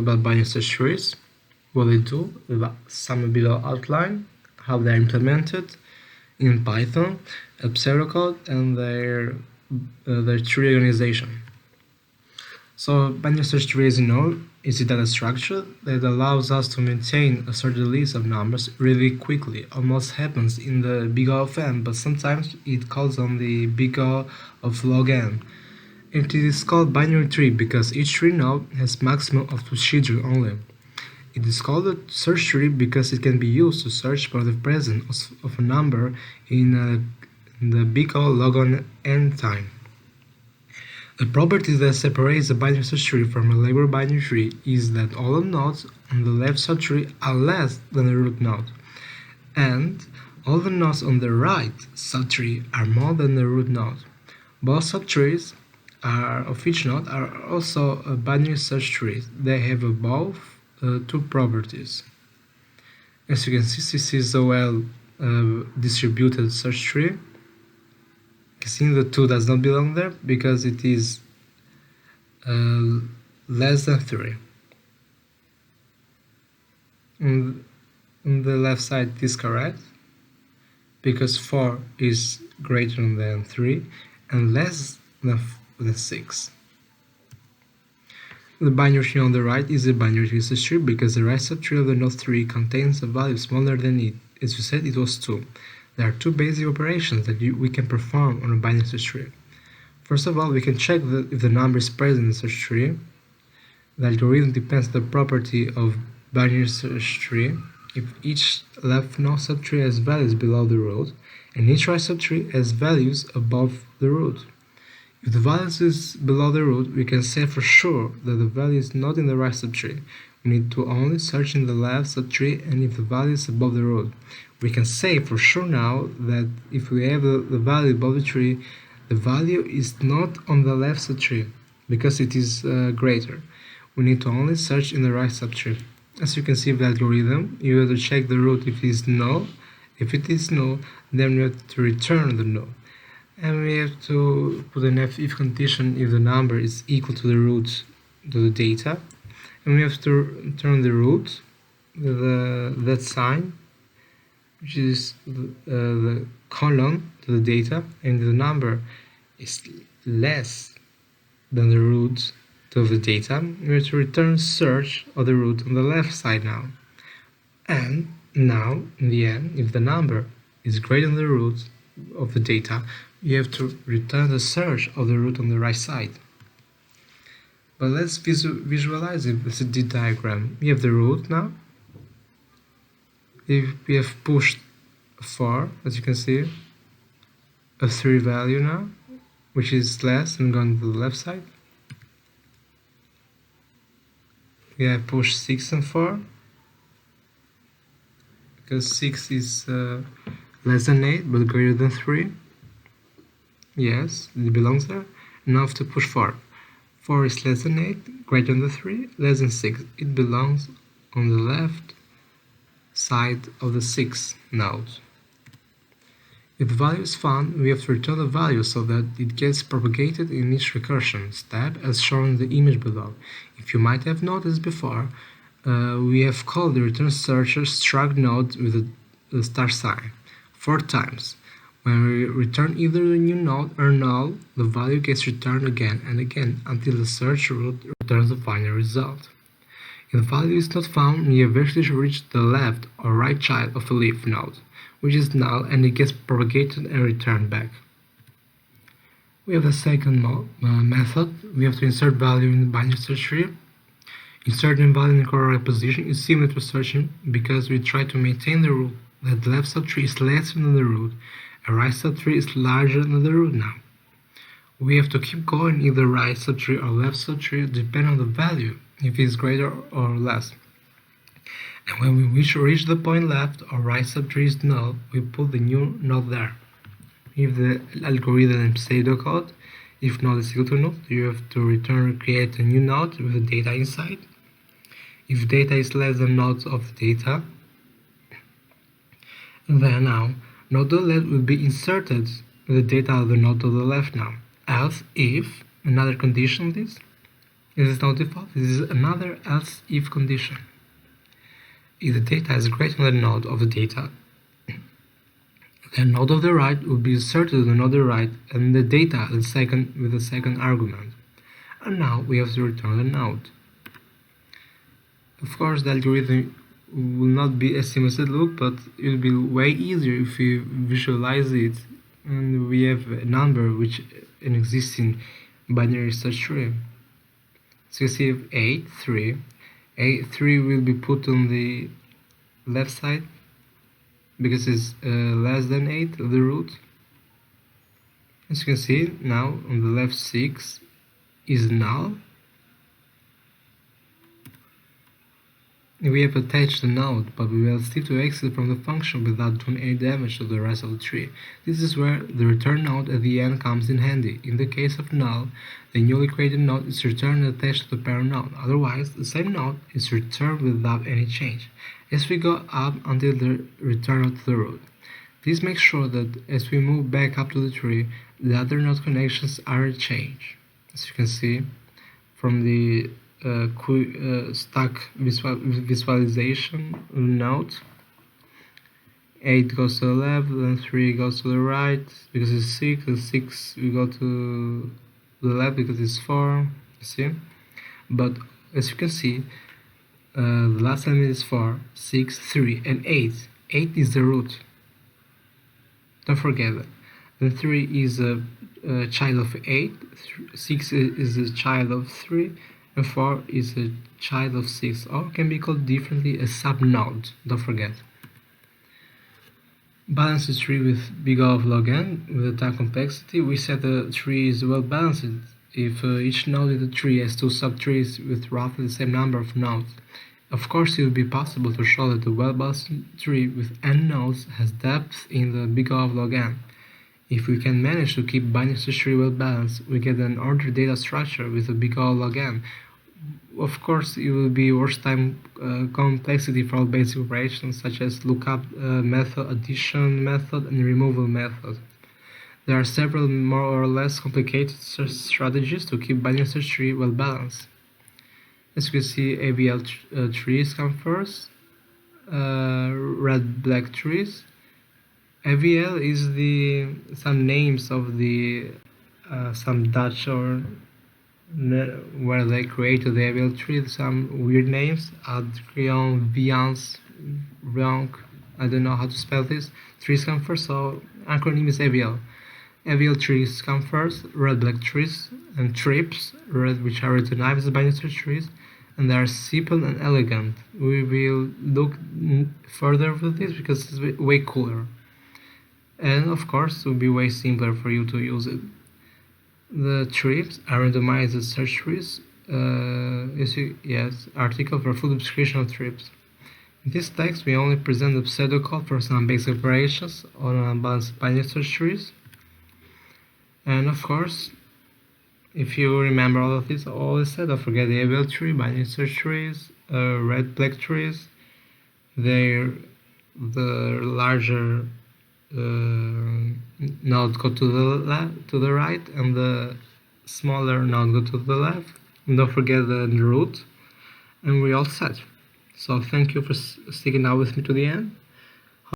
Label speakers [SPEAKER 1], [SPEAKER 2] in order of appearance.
[SPEAKER 1] about binary search trees, what they do, some below outline, how they're implemented in Python, a pseudocode, and their tree organization. So binary search tree, as you know, is a data structure that allows us to maintain a certain list of numbers really quickly. Almost happens in the big O of n, but sometimes it calls on the big O of log n. It is called binary tree because each tree node has maximum of 2 children only. It is called a search tree because it can be used to search for the presence of a number in the big O log n time. The property that separates a binary search tree from a label binary tree is that all the nodes on the left subtree are less than the root node, and all the nodes on the right subtree are more than the root node. Both subtrees of each node are also binary search trees. They have both two properties. As you can see, this is a well distributed search tree. See, the 2 does not belong there because it is less than 3. On the left side it is correct because 4 is greater than 3 and less than 6. The binary tree on the right is a binary tree search tree because the right subtree of the node 3 contains a value smaller than it. As you said, it was 2. There are two basic operations that we can perform on a binary search tree. First of all, we can check if the number is present in the search tree. The algorithm depends on the property of binary search tree. If each left node subtree has values below the root, and each right subtree has values above the root. If the value is below the root, we can say for sure that the value is not in the right subtree. We need to only search in the left subtree and if the value is above the root. We can say for sure now that if we have the value above the tree, the value is not on the left subtree because it is greater. We need to only search in the right subtree. As you can see with the algorithm, you have to check the root if it is null. If it is null, then we have to return the null. And we have to put an if condition if the number is equal to the root to the data. And we have to return the root, that sign, which is the column to the data, and the number is less than the root to the data. We have to return search of the root on the left side now. And now, in the end, if the number is greater than the root of the data, you have to return the search of the root on the right side. But let's visualize it with a D diagram. We have the root now. If we have pushed 4, as you can see, a 3 value now, which is less and gone to the left side. We have pushed 6 and 4, because 6 is less than 8 but greater than 3. Yes, it belongs there. Now I have to push 4. 4 is less than 8, greater than 3, less than 6. It belongs on the left side of the 6 node. If the value is found, we have to return the value so that it gets propagated in each recursion step as shown in the image below. If you might have noticed before, we have called the return searcher struct node with a star sign 4 times. When we return either the new node or null, the value gets returned again and again until the search root returns the final result. If the value is not found, we eventually reach the left or right child of a leaf node, which is null, and it gets propagated and returned back. We have the second method. We have to insert value in the binary search tree. Inserting value in the correct position is similar to searching because we try to maintain the rule that the left subtree is less than the root and right subtree is larger than the root now. We have to keep going either right subtree or left subtree depending on the value, if it is greater or less. And when we reach the point left or right subtree is null, we put the new node there. If the algorithm and pseudocode, if node is equal to null, you have to return or create a new node with the data inside. If data is less than nodes of the data, then now node to the left will be inserted with the data of the node to the left now. Else, if another condition is, This is not default, this is another else if condition. If the data is greater than the node of the data, the node of the right will be inserted to the node of the right and the data with the second argument. And now we have to return the node. Of course, the algorithm will not be as seamless as it looks, but it will be way easier if we visualize it and we have a number which an existing binary search tree. So you see 8, 3. 8, 3 will be put on the left side because it's less than 8 of the root. As you can see now on the left 6 is null. We have attached the node, but we will still to exit from the function without doing any damage to the rest of the tree. This is where the return node at the end comes in handy. In the case of null, the newly created node is returned and attached to the parent node. Otherwise, the same node is returned without any change, as we go up until the return node to the root. This makes sure that as we move back up to the tree, the other node connections aren't changed. As you can see from the stack visualization node, 8 goes to the left and 3 goes to the right because it's 6, and 6 we go to the left because it's 4, you see. But as you can see, the last element is 4, 6, 3 and 8. 8 is the root, don't forget that. Then 3 is a child of 8, 6 is a child of 3, and 4 is a child of 6, or can be called differently a subnode, don't forget. Balance the tree with big O of log n with the time complexity. We said the tree is well balanced if each node in the tree has 2 subtrees with roughly the same number of nodes. Of course, it would be possible to show that the well-balanced tree with n nodes has depth in the big O of log n. If we can manage to keep binary search tree well balanced, we get an ordered data structure with a big O log n. Of course, it will be worst time complexity for all basic operations such as lookup method, addition method, and removal method. There are several more or less complicated strategies to keep binary search tree well balanced. As you can see, AVL trees come first, red-black trees. AVL is some names of the some Dutch or where they created the AVL tree, some weird names, Adrian, Vians, Blanc, I don't know how to spell this. Trees come first, so acronym is AVL. AVL trees come first, red-black trees, and trips, red, which are recognized as binary search trees, and they are simple and elegant. We will look further with this because it's way cooler. And of course, it will be way simpler for you to use it. The trips are randomized search trees. Yes, article for full description of trips. In this text, we only present the pseudocode for some basic operations on unbalanced binary search trees. And of course, if you remember all of this, all I said, don't forget the AVL tree, binary search trees, red-black trees. They're the larger node go to the right, and the smaller node go to the left. And don't forget the root, and we're all set. So thank you for sticking out with me to the end.